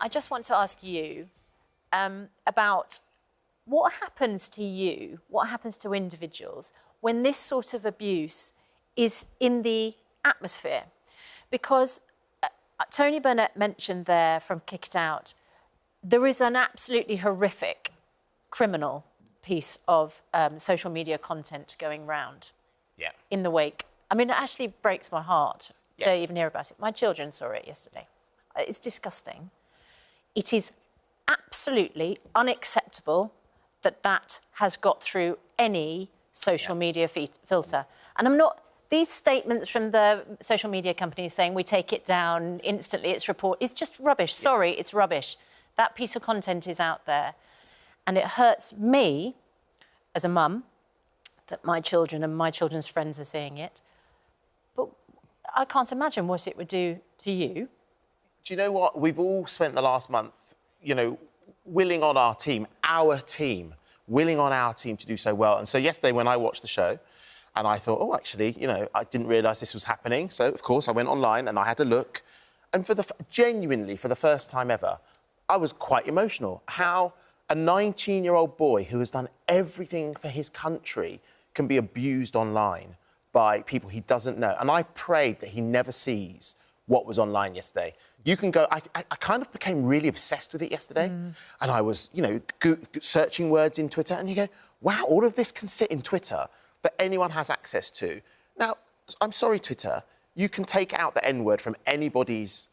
I just want to ask you about what happens to you, what happens to individuals when this sort of abuse is in the atmosphere? Because Tony Burnett mentioned there from Kick It Out, there is an absolutely horrific criminal piece of social media content going round in the wake. I mean, it actually breaks my heart to even hear about it. My children saw it yesterday. It's disgusting. It is absolutely unacceptable that that has got through any social media filter. And I'm not... These statements from the social media companies saying we take it down instantly, it's just rubbish. Sorry, it's rubbish. That piece of content is out there. And it hurts me as a mum that my children and my children's friends are seeing it. But I can't imagine what it would do to you. Do you know what? We've all spent the last month, you know, willing on our team, willing on our team to do so well. And so yesterday when I watched the show, and I thought, oh, actually, you know, I didn't realise this was happening. So, of course, I went online and I had a look. And genuinely, for the first time ever, I was quite emotional. How a 19-year-old boy who has done everything for his country can be abused online by people he doesn't know. And I prayed that he never sees what was online yesterday. You can go... I kind of became really obsessed with it yesterday. And I was, you know, searching words in Twitter. And you go, wow, all of this can sit in Twitter that anyone has access to. Now, I'm sorry, Twitter, you can take out the N-word from anybody's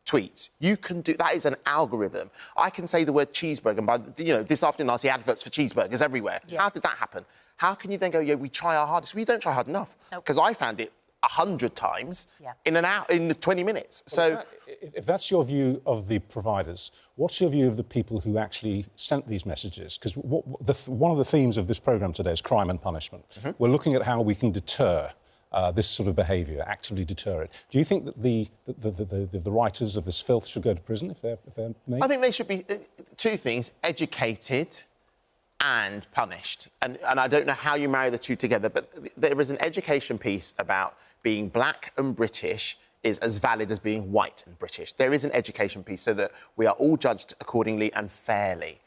tweets. You can do... That is an algorithm. I can say the word cheeseburger, and by, you know, this afternoon I see adverts for cheeseburgers everywhere. Yes. How did that happen? How can you then go, yeah, we try our hardest? We don't try hard enough. Because I found it 100 times in an hour, in 20 minutes. Well, so... If that's your view of the providers, what's your view of the people who actually sent these messages? Because one of the themes of this programme today is crime and punishment. We're looking at how we can deter this sort of behaviour, actively deter it. Do you think that the writers of this filth should go to prison if they're made? I think they should be two things: educated and punished. And I don't know how you marry the two together, but there is an education piece about being black and British is as valid as being white and British. There is an education piece so that we are all judged accordingly and fairly.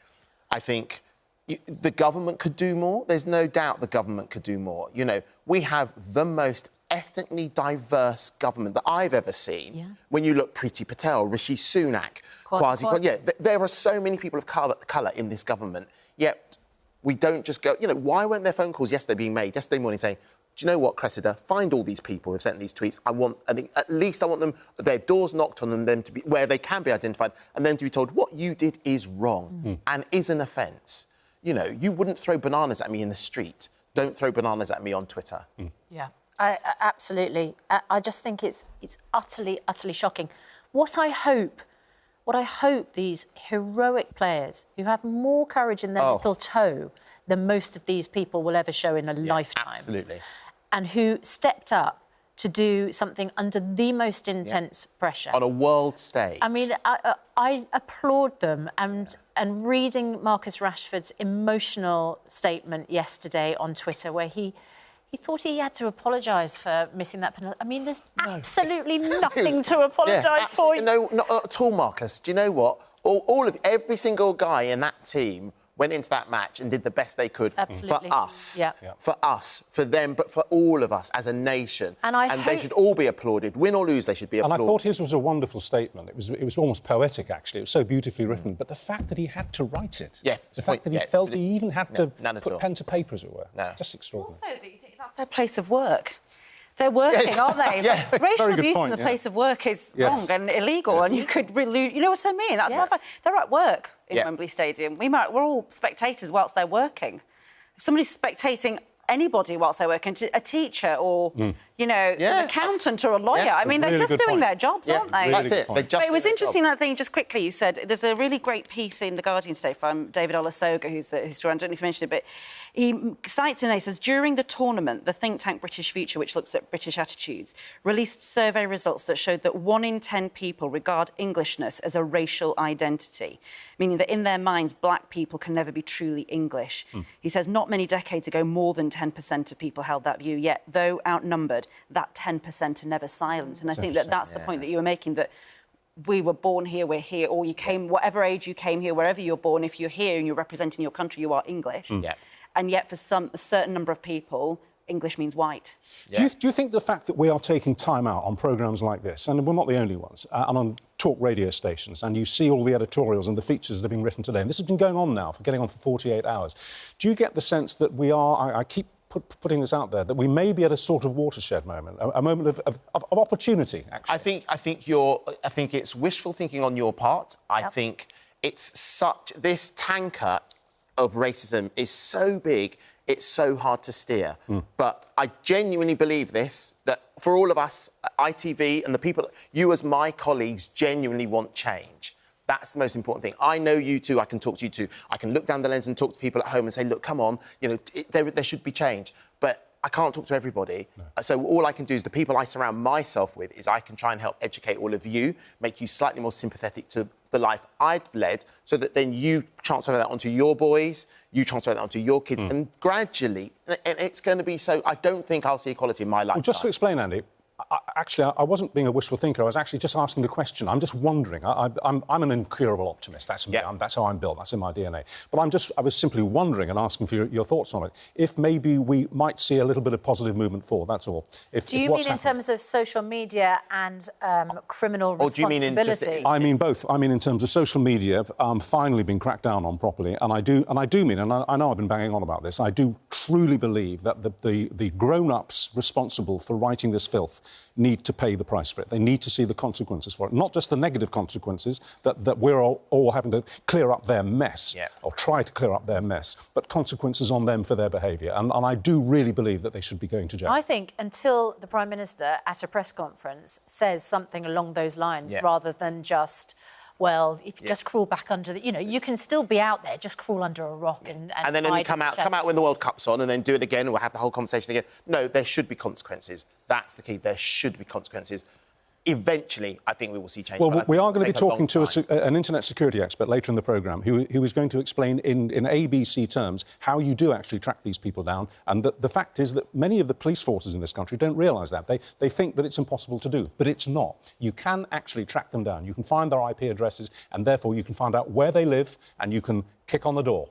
I think the government could do more. There's no doubt the government could do more. You know, we have the most ethnically diverse government that I've ever seen. When you look, Priti Patel, Rishi Sunak, there are so many people of colour in this government, yet we don't just go... You know, why weren't there phone calls yesterday being made, yesterday morning, saying, do you know what, Cressida? Find all these people who've sent these tweets. At least I want them, their doors knocked on them to be, where they can be identified, and them to be told what you did is wrong and is an offence. You know, you wouldn't throw bananas at me in the street. Don't throw bananas at me on Twitter. Yeah, absolutely. I just think it's utterly, utterly shocking. What I hope these heroic players who have more courage in their little toe than most of these people will ever show in a lifetime. Absolutely. And who stepped up to do something under the most intense pressure. On a world stage. I mean, I applaud them. And reading Marcus Rashford's emotional statement yesterday on Twitter, where he thought he had to apologise for missing that penalty. I mean, there's absolutely nothing to apologise for. No, not at all, Marcus. Do you know what? Every single guy in that team went into that match and did the best they could for us. For us, for them, but for all of us as a nation. And they should all be applauded. Win or lose, they should be applauded. And I thought his was a wonderful statement. It was almost poetic, actually. It was so beautifully written. But the fact that he had to write it, the fact that he felt he even had to put pen to paper, as it were, just extraordinary. Also, that you think that's their place of work. They're working, aren't they? Racial abuse in the place of work is wrong and illegal, and you could really... You know what I mean? They're at work in Wembley Stadium. We're all spectators whilst they're working. If somebody's spectating anybody whilst they're working, a teacher or, you know, an accountant or a lawyer. I mean, they're just doing their jobs, aren't they? That's it. But it was interesting, that thing, just quickly, you said, there's a really great piece in The Guardian today from David Olusoga, who's the historian, I don't know if you mentioned it, but he cites in there, he says, during the tournament, the think tank British Future, which looks at British attitudes, released survey results that showed that 1 in 10 people regard Englishness as a racial identity, meaning that in their minds, black people can never be truly English. He says, not many decades ago, more than 10% of people held that view, yet, though outnumbered, that 10% are never silent. And I think that's the point that you were making, that we were born here, we're here, or you came, whatever age you came here, wherever you're born, if you're here and you're representing your country, you are English. Yeah. And yet for a certain number of people, English means white. Yeah. Do you think the fact that we are taking time out on programmes like this, and we're not the only ones, and on talk radio stations, and you see all the editorials and the features that are being written today, and this has been going on now, for getting on for 48 hours, do you get the sense that we are, I keep putting this out there, that we may be at a sort of watershed moment, a moment of opportunity, actually? I think it's wishful thinking on your part. I think this tanker of racism is so big, it's so hard to steer. But I genuinely believe that for all of us, ITV and the people, you as my colleagues genuinely want change. That's the most important thing. I know you two, I can talk to you two. I can look down the lens and talk to people at home and say, look, come on, there should be change. But I can't talk to everybody. No. So all I can do is the people I surround myself with is I can try and help educate all of you, make you slightly more sympathetic to the life I've led, so that then you transfer that onto your boys, you transfer that onto your kids, and gradually, and it's going to be so... I don't think I'll see equality in my lifetime. Well, just to explain, Andy, I wasn't being a wishful thinker. I was actually just asking the question. I'm just wondering. I'm an incurable optimist. That's me. Yeah. That's how I'm built. That's in my DNA. But I was simply wondering and asking for your thoughts on it. If maybe we might see a little bit of positive movement forward, that's all. Do you mean in terms of social media and criminal responsibility? Or do you mean I mean both. I mean in terms of social media finally being cracked down on properly. And I do mean, and I know I've been banging on about this, I do truly believe that the grown-ups responsible for writing this filth need to pay the price for it. They need to see the consequences for it. Not just the negative consequences that we're all having to clear up their mess, or try to clear up their mess, but consequences on them for their behaviour. And I do really believe that they should be going to jail. I think until the Prime Minister, at a press conference, says something along those lines, rather than just... Well, if you just crawl back under the... you can still be out there, just crawl under a rock and then come out when the World Cup's on and then do it again, and we'll have the whole conversation again. No, there should be consequences. That's the key. There should be consequences. Eventually, I think we will see change. Well, we are going to be talking to an internet security expert later in the programme who is going to explain in ABC terms how you do actually track these people down. And the fact is that many of the police forces in this country don't realise that. They think that it's impossible to do, but it's not. You can actually track them down. You can find their IP addresses, and therefore you can find out where they live, and you can kick on the door.